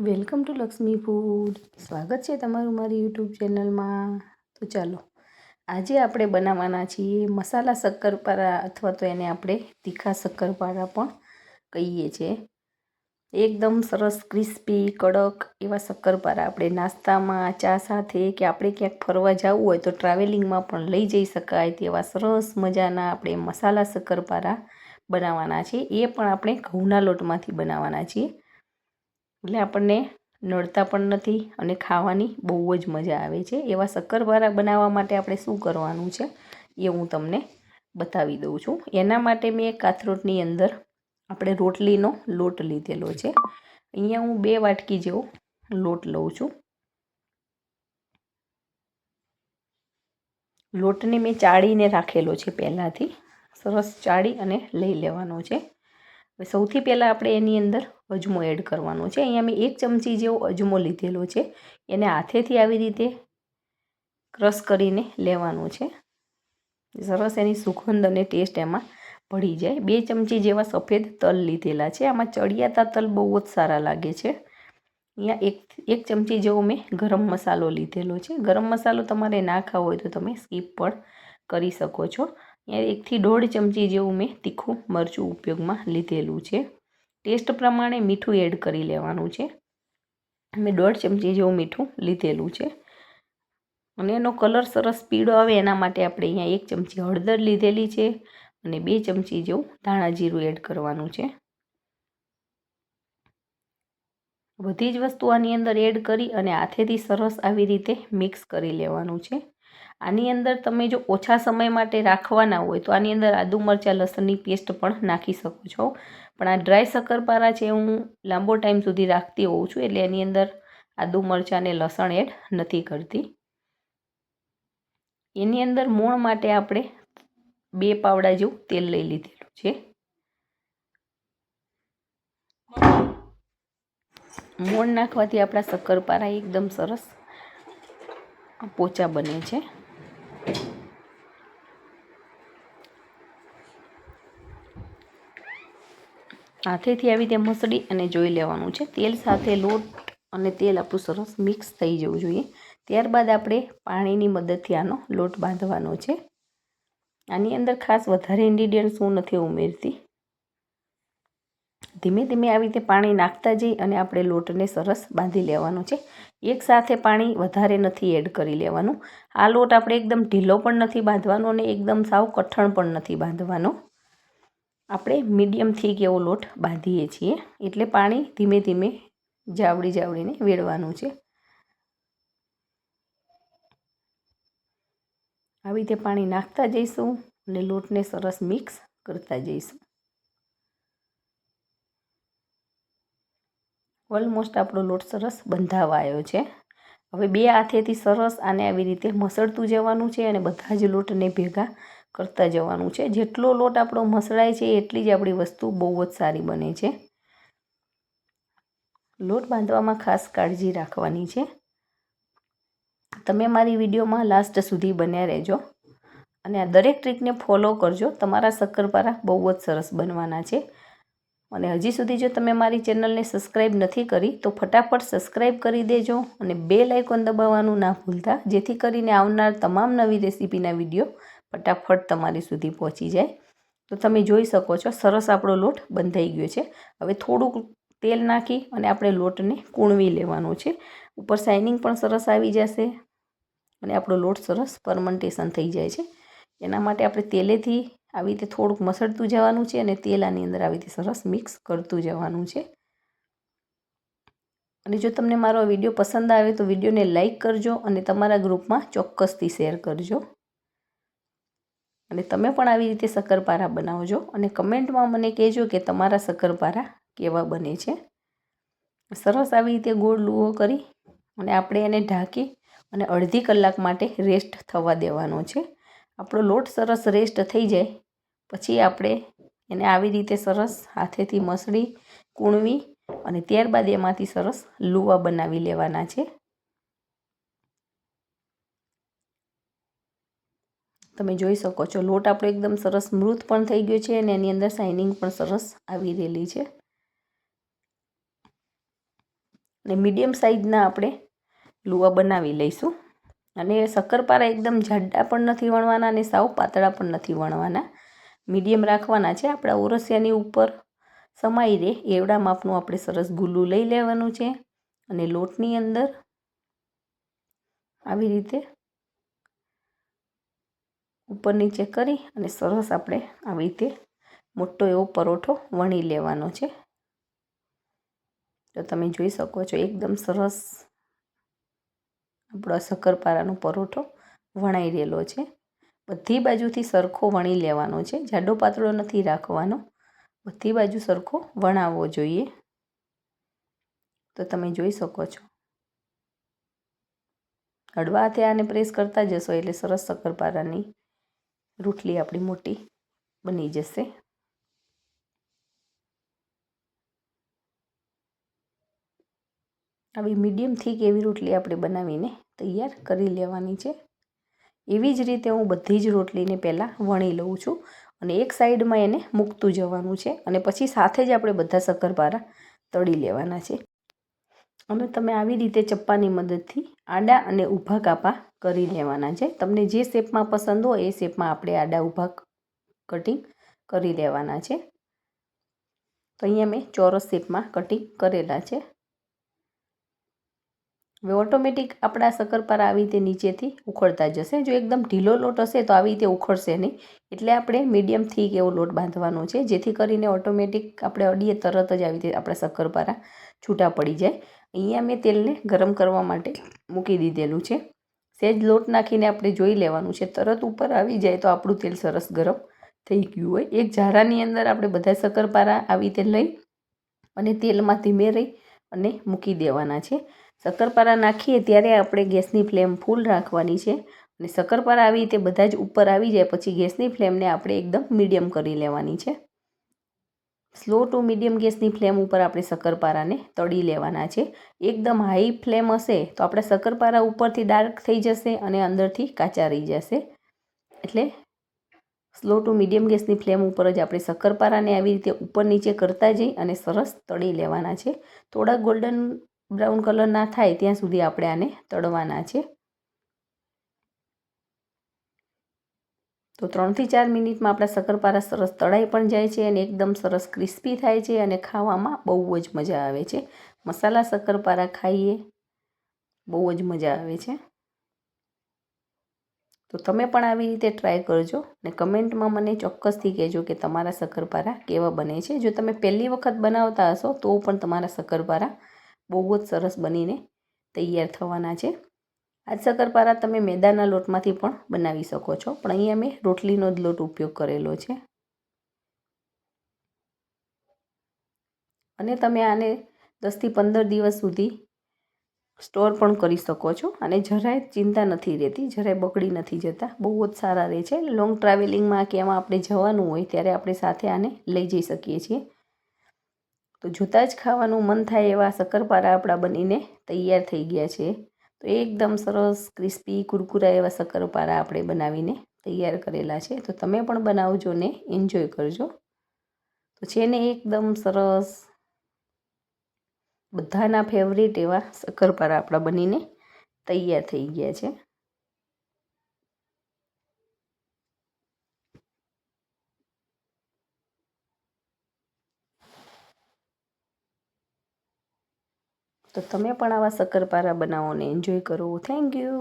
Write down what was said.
Welcome to Lakshmi food. સ્વાગત છે તમારું મારી યુટ્યુબ ચેનલમાં. તો ચાલો આજે આપણે બનાવવાના છીએ મસાલા શક્કરપારા, અથવા તો એને આપણે તીખા શક્કરપારા પણ કહીએ છીએ. એકદમ સરસ ક્રિસ્પી કડક એવા શક્કરપારા આપણે નાસ્તામાં, ચા સાથે, કે આપણે ક્યાંક ફરવા જવું હોય તો ટ્રાવેલિંગમાં પણ લઈ જઈ શકાય તેવા સરસ મજાના આપણે મસાલા શક્કરપારા બનાવવાના છે. એ પણ આપણે ઘઉંના લોટમાંથી બનાવવાના છીએ, એટલે આપણને નડતા પણ નથી અને ખાવાની બહુ જ મજા આવે છે. એવા શક્કરપારા બનાવવા માટે આપણે શું કરવાનું છે એ હું તમને બતાવી દઉં છું. એના માટે મેં કાથરોટની અંદર આપણે રોટલીનો લોટ લીધેલો છે. અહીંયા હું 2 વાટકી જેવો લોટ લઉં છું. લોટને મેં ચાળીને રાખેલો છે પહેલાંથી. સરસ ચાળી અને લઈ લેવાનો છે. સૌથી પહેલાં આપણે એની અંદર અજમો એડ કરવાનો છે. અહીંયા મેં 1 ચમચી જેવો અજમો લીધેલો છે. એને હાથેથી આવી રીતે ક્રશ કરીને લેવાનું છે. સરસ એની સુગંધ અને ટેસ્ટ એમાં ભળી જાય. 2 ચમચી જેવા સફેદ તલ લીધેલા છે. આમાં ચડિયાતા તલ બહુ જ સારા લાગે છે. અહીંયા એક ચમચી જેવો મેં ગરમ મસાલો લીધેલો છે. ગરમ મસાલો તમારે ના ખાવો હોય તો તમે સ્કીપ પણ કરી શકો છો. અહીંયા 1 થી 1.5 ચમચી જેવું મેં તીખું મરચું ઉપયોગમાં લીધેલું છે. ટેસ્ટ પ્રમાણે મીઠું એડ કરી લેવાનું છે. મેં 1.5 ચમચી જેવું મીઠું લીધેલું છે. અને એનો કલર સરસ પીળો આવે એના માટે આપણે અહીંયા 1 ચમચી હળદર લીધેલી છે અને 2 ચમચી જેવું ધાણા જીરું એડ કરવાનું છે. બધી જ વસ્તુ આની અંદર એડ કરી અને હાથેથી સરસ આવી રીતે મિક્સ કરી લેવાનું છે. આની અંદર તમે જો ઓછા સમય માટે રાખવાના હોય તો આની અંદર આદુ મરચાં લસણની પેસ્ટ પણ નાખી શકો છો. પણ આ ડ્રાય શક્કરપારા છે હું લાંબો ટાઈમ સુધી રાખતી હોઉં છું, એટલે એની અંદર આદુ મરચાં અને લસણ એડ નથી કરતી. એની અંદર મોણ માટે આપણે 2 પાવડા જેવું તેલ લઈ લીધેલું છે. મોણ નાખવાથી આપણા શક્કરપારા એકદમ સરસ પોચા બને છે. હાથેથી આવી રીતે મસળી અને જોઈ લેવાનું છે. તેલ સાથે લોટ અને તેલ આપણું સરસ મિક્સ થઈ જવું જોઈએ. ત્યારબાદ આપણે પાણીની મદદથી આનો લોટ બાંધવાનો છે. આની અંદર ખાસ વધારે ઇન્ગ્રીડિયન્ટ્સ હું નથી ઉમેરતી. ધીમે ધીમે આવી રીતે પાણી નાખતા જઈ અને આપણે લોટને સરસ બાંધી લેવાનો છે. એકસાથે પાણી વધારે નથી એડ કરી લેવાનું. આ લોટ આપણે એકદમ ઢીલો પણ નથી બાંધવાનો અને એકદમ સાવ કઠણ પણ નથી બાંધવાનો. આપણે મીડિયમ થીક એવો લોટ બાંધીએ છીએ, એટલે પાણી ધીમે ધીમે જાવડીને વેડવાનું છે. આવી રીતે પાણી નાખતા જઈશું અને લોટને સરસ મિક્સ કરતા જઈશું. ઓલમોસ્ટ આપણો લોટ સરસ બંધાવા આવ્યો છે. હવે 2 હાથેથી સરસ આને આવી રીતે મસળતું જવાનું છે અને બધા જ લોટને ભેગા કરતા જવાનું છે. જેટલો લોટ આપણો મસળાય છે એટલી જ આપણી વસ્તુ બહુ જ સારી બને છે. લોટ બાંધવામાં ખાસ કાળજી રાખવાની છે. તમે મારી વિડીયોમાં લાસ્ટ સુધી બન્યા રહેજો અને આ દરેક ટ્રીકને ફોલો કરજો. તમારા શક્કરપારા બહુ જ સરસ બનવાના છે. અને હજી સુધી જો તમે મારી ચેનલને સબસ્ક્રાઈબ નથી કરી તો ફટાફટ સબસ્ક્રાઈબ કરી દેજો અને બેલ આઇકોન દબાવવાનું ના ભૂલતા, જેથી કરીને આવનાર તમામ નવી રેસીપીના વિડીયો ફટાફટ તમારી સુધી પહોંચી જાય. તો તમે જોઈ શકો છો સરસ આપણો લોટ બંધાઈ ગયો છે. હવે થોડુંક તેલ નાખી અને આપણે લોટને કૂણવી લેવાનો છે. ઉપર શાઇનિંગ પણ સરસ આવી જશે અને આપણો લોટ સરસ ફર્મેન્ટેશન થઈ જાય છે. એના માટે આપણે તેલેથી આવી રીતે થોડુંક મસળતું જવાનું છે અને તેલ આની અંદર આવી રીતે સરસ મિક્સ કરતું જવાનું છે. અને જો તમને મારો વિડીયો પસંદ આવે તો વિડીયોને લાઈક કરજો અને તમારા ગ્રુપમાં ચોક્કસથી શેર કરજો. અને તમે પણ આવી રીતે શક્કરપારા બનાવજો અને કમેન્ટમાં મને કહેજો કે તમારા શક્કરપારા કેવા બને છે. સરસ આવી રીતે ગોળ લૂવો કરી અને આપણે એને ઢાંકી અને અડધી કલાક માટે રેસ્ટ થવા દેવાનો છે. આપણો લોટ સરસ રેસ્ટ થઈ જાય પછી આપણે એને આવી રીતે સરસ હાથેથી મસળી કૂણવી અને ત્યારબાદ એમાંથી સરસ લુવા બનાવી લેવાના છે. તમે જોઈ શકો છો લોટ આપણો એકદમ સરસ સ્મૂથ પણ થઈ ગયો છે અને એની અંદર શાઇનિંગ પણ સરસ આવી રહેલી છે. અને મીડિયમ સાઇઝના આપણે લુવા બનાવી લઈશું. અને શક્કરપારા એકદમ જાડા પણ નથી વણવાના અને સાવ પાતળા પણ નથી વણવાના, મીડિયમ રાખવાના છે. આપણા ઓરસિયાની ઉપર સમાઈ રહે એવડા માપનું આપણે સરસ ગુલ્લું લઈ લેવાનું છે. અને લોટની અંદર આવી રીતે ઉપર નીચે કરી અને સરસ આપણે આવી રીતે મોટો એવો પરોઠો વણી લેવાનો છે. તો તમે જોઈ શકો છો એકદમ સરસ આપણો શક્કરપારાનો પરોઠો વણાઈ રહેલો છે. બધી બાજુથી સરખો વણી લેવાનો છે, જાડો પાતળો નથી રાખવાનો, બધી બાજુ સરખો વણાવવો જોઈએ. તો તમે જોઈ શકો છો હળવા હાથે આને પ્રેસ કરતા જશો એટલે સરસ શક્કરપારાની રોટલી આપણી મોટી બની જશે. આવી મીડિયમ થીક એવી રોટલી આપણે બનાવીને તૈયાર કરી લેવાની છે. એવી જ રીતે હું બધી જ રોટલીને પહેલાં વણી લઉં છું અને એક સાઈડમાં એને મૂકતું જવાનું છે અને પછી સાથે જ આપણે બધા શક્કરપારા તળી લેવાના છે. અને તમે આવી રીતે ચપ્પાની મદદથી આડા અને ઊભા કાપા કરી લેવાના છે. તમને જે શેપમાં પસંદ હોય એ શેપમાં આપણે આડા ઊભા કટિંગ કરી લેવાના છે. તો અહીંયા મેં ચોરસ શેપમાં કટિંગ કરેલા છે. હવે ઓટોમેટિક આપણા શક્કરપારા આવી રીતે નીચેથી ઉખડતા જશે. જો એકદમ ઢીલો લોટ હશે તો આવી રીતે ઉખડશે નહીં, એટલે આપણે મીડિયમ થીક એવો લોટ બાંધવાનો છે, જેથી કરીને ઓટોમેટિક આપણે અડીએ તરત જ આવી રીતે આપણા શક્કરપારા છૂટા પડી જાય. અહીંયા મેં તેલને ગરમ કરવા માટે મૂકી દીધેલું છે. સહેજ લોટ નાખીને આપણે જોઈ લેવાનું છે, તરત ઉપર આવી જાય તો આપણું તેલ સરસ ગરમ થઈ ગયું હોય. એક ઝારાની અંદર આપણે બધા શક્કરપારા આવી રીતે લઈ અને તેલમાં ધીમે રહી અને મૂકી દેવાના છે. શક્કરપારા નાખીએ ત્યારે આપણે ગેસની ફ્લેમ ફૂલ રાખવાની છે અને શક્કરપારા આવી રીતે બધા જ ઉપર આવી જાય પછી ગેસની ફ્લેમને આપણે એકદમ મીડિયમ કરી લેવાની છે. સ્લો ટુ મીડિયમ ગેસની ફ્લેમ ઉપર આપણે શક્કરપારાને તળી લેવાના છે. એકદમ હાઈ ફ્લેમ હશે તો આપણા શક્કરપારા ઉપરથી ડાર્ક થઈ જશે અને અંદરથી કાચા રહી જશે. એટલે સ્લો ટુ મીડિયમ ગેસની ફ્લેમ ઉપર જ આપણે શક્કરપારાને આવી રીતે ઉપર નીચે કરતા જઈ અને સરસ તળી લેવાના છે. થોડા ગોલ્ડન બ્રાઉન કલર ના થાય ત્યાં સુધી આપણે આને તળવાના છે. તો 3 થી 4 મિનિટમાં આપણા શક્કરપારા સરસ તળાઈ પણ જાય છે અને એકદમ સરસ ક્રિસ્પી થાય છે અને ખાવામાં બહુ જ મજા આવે છે. મસાલા શક્કરપારા ખાઈએ બહુ જ મજા આવે છે. તો તમે પણ આવી રીતે ટ્રાય કરજો અને કમેન્ટમાં મને ચોક્કસથી કહેજો કે તમારા શક્કરપારા કેવા બને છે. જો તમે પહેલી વખત બનાવતા હશો તો પણ તમારા શક્કરપારા બહુ જ સરસ બનીને તૈયાર થવાના છે. આ શક્કરપારા તમે મેદાના લોટમાંથી પણ બનાવી શકો છો, પણ અહીંયા મેં રોટલીનો જ લોટ ઉપયોગ કરેલો છે. અને તમે આને 10 થી 15 દિવસ સુધી સ્ટોર પણ કરી શકો છો અને જરાય ચિંતા નથી રહેતી, જરાય બગડી નથી જતા, બહુ જ સારા રહે છે. લોંગ ટ્રાવેલિંગમાં કે એમાં આપણે જવાનું હોય ત્યારે આપણે સાથે આને લઈ જઈ શકીએ છીએ. તો જોતાં જ ખાવાનું મન થાય એવા શક્કરપારા આપણા બનીને તૈયાર થઈ ગયા છે. તો એકદમ સરસ ક્રિસ્પી કુરકુરા એવા શક્કરપારા આપણે બનાવીને તૈયાર કરેલા છે. તો તમે પણ બનાવજો ને એન્જોય કરજો. તો છે ને એકદમ સરસ બધાના ફેવરિટ એવા શક્કરપારા આપણા બનીને તૈયાર થઈ ગયા છે. તો તમે પણ આવા શક્કરપારા બનાવો અને એન્જોય કરો. Thank you.